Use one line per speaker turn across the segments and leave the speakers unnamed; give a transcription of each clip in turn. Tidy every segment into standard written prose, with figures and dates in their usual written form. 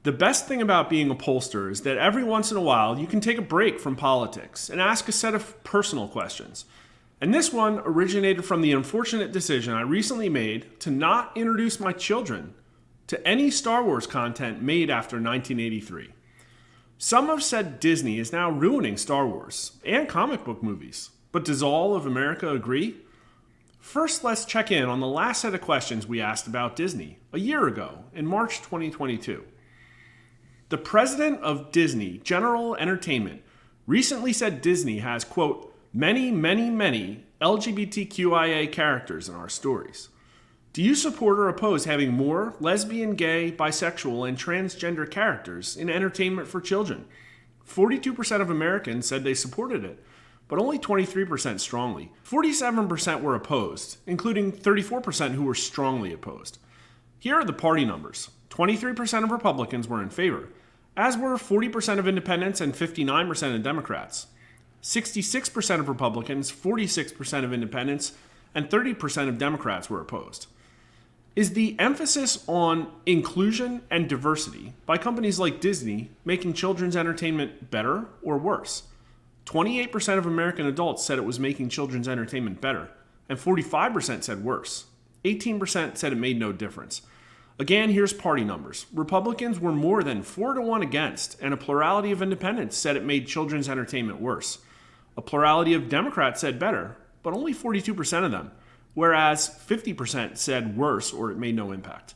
The best thing about being a pollster is that every once in a while you can take a break from politics and ask a set of personal questions. And this one originated from the unfortunate decision I recently made to not introduce my children to any Star Wars content made after 1983. Some have said Disney is now ruining Star Wars and comic book movies, but does all of America agree? First, let's check in on the last set of questions we asked about Disney a year ago in March 2022. The president of Disney General Entertainment recently said Disney has, quote, many LGBTQIA characters in our stories. Do you support or oppose having more lesbian, gay, bisexual, and transgender characters in entertainment for children? 42% of Americans said they supported it, but only 23% strongly. 47% were opposed, including 34% who were strongly opposed. Here are the party numbers. 23% of Republicans were in favor, as were 40% of independents and 59% of Democrats. 66% of Republicans, 46% of independents, and 30% of Democrats were opposed. Is the emphasis on inclusion and diversity by companies like Disney making children's entertainment better or worse? 28% of American adults said it was making children's entertainment better, and 45% said worse. 18% said it made no difference. Again, here's party numbers. Republicans were more than 4-1 against, and a plurality of independents said it made children's entertainment worse. A plurality of Democrats said better, but only 42% of them, whereas 50% said worse or it made no impact.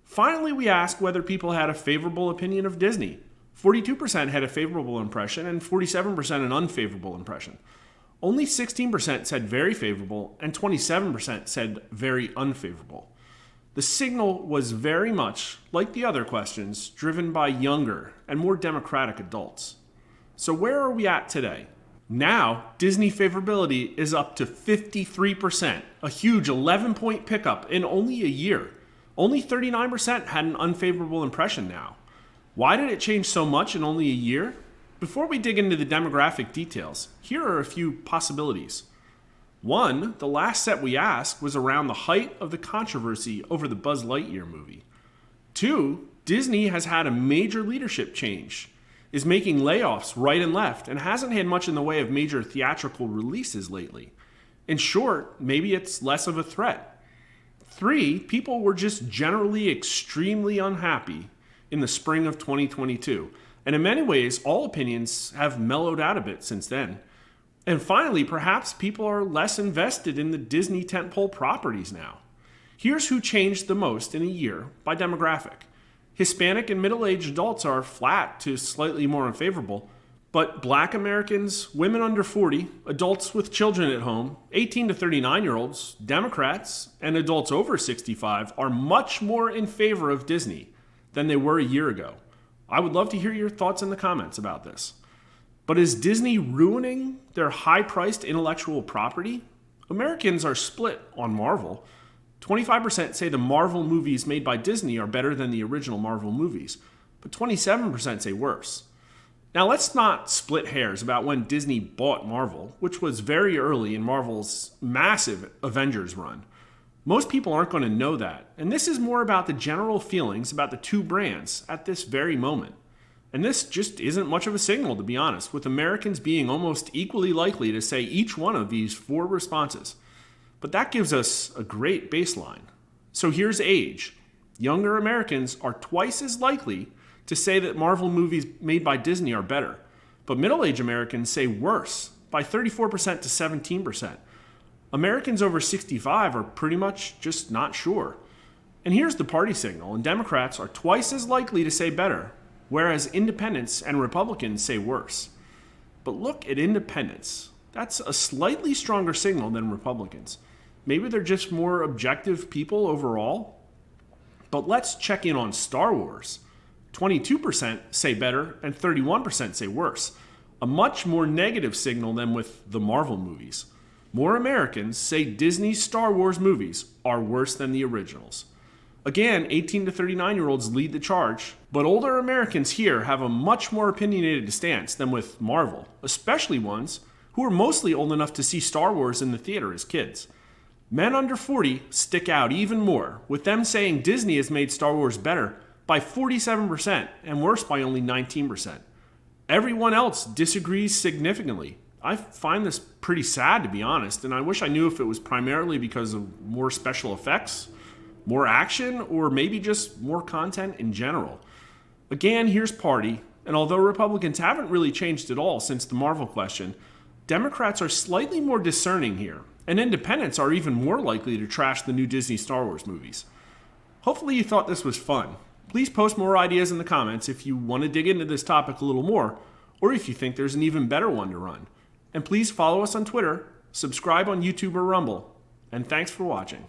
Finally, we asked whether people had a favorable opinion of Disney. 42% had a favorable impression and 47% an unfavorable impression. Only 16% said very favorable and 27% said very unfavorable. The signal was very much, like the other questions, driven by younger and more democratic adults. So where are we at today? Now, Disney favorability is up to 53%, a huge 11-point pickup in only a year. Only 39% had an unfavorable impression now. Why did it change so much in only a year? Before we dig into the demographic details, here are a few possibilities. One, the last set we asked was around the height of the controversy over the Buzz Lightyear movie. Two, Disney has had a major leadership change, is making layoffs right and left, and hasn't had much in the way of major theatrical releases lately. In short, maybe it's less of a threat. Three, people were just generally extremely unhappy in the spring of 2022, and in many ways, all opinions have mellowed out a bit since then. And finally, perhaps people are less invested in the Disney tentpole properties now. Here's who changed the most in a year by demographic. Hispanic and middle-aged adults are flat to slightly more unfavorable, but Black Americans, women under 40, adults with children at home, 18 to 39-year-olds, Democrats, and adults over 65 are much more in favor of Disney than they were a year ago. I would love to hear your thoughts in the comments about this. But is Disney ruining their high-priced intellectual property? Americans are split on Marvel. 25% say the Marvel movies made by Disney are better than the original Marvel movies, but 27% say worse. Now let's not split hairs about when Disney bought Marvel, which was very early in Marvel's massive Avengers run. Most people aren't going to know that, and this is more about the general feelings about the two brands at this very moment. And this just isn't much of a signal, to be honest, with Americans being almost equally likely to say each one of these four responses. But that gives us a great baseline. So here's age. Younger Americans are twice as likely to say that Marvel movies made by Disney are better, but middle-aged Americans say worse by 34% to 17%. Americans over 65 are pretty much just not sure. And here's the party signal, and Democrats are twice as likely to say better, whereas independents and Republicans say worse. But look at independents. That's a slightly stronger signal than Republicans. Maybe they're just more objective people overall. But let's check in on Star Wars. 22% say better and 31% say worse. A much more negative signal than with the Marvel movies. More Americans say Disney's Star Wars movies are worse than the originals. Again, 18 to 39-year-olds lead the charge, but older Americans here have a much more opinionated stance than with Marvel, especially ones who are mostly old enough to see Star Wars in the theater as kids. Men under 40 stick out even more, with them saying Disney has made Star Wars better by 47% and worse by only 19%. Everyone else disagrees significantly. I find this pretty sad, to be honest, and I wish I knew if it was primarily because of more special effects, more action, or maybe just more content in general. Again, here's Party, and although Republicans haven't really changed at all since the Marvel question, Democrats are slightly more discerning here, and independents are even more likely to trash the new Disney Star Wars movies. Hopefully you thought this was fun. Please post more ideas in the comments if you want to dig into this topic a little more, or if you think there's an even better one to run. And please follow us on Twitter, subscribe on YouTube or Rumble, and thanks for watching.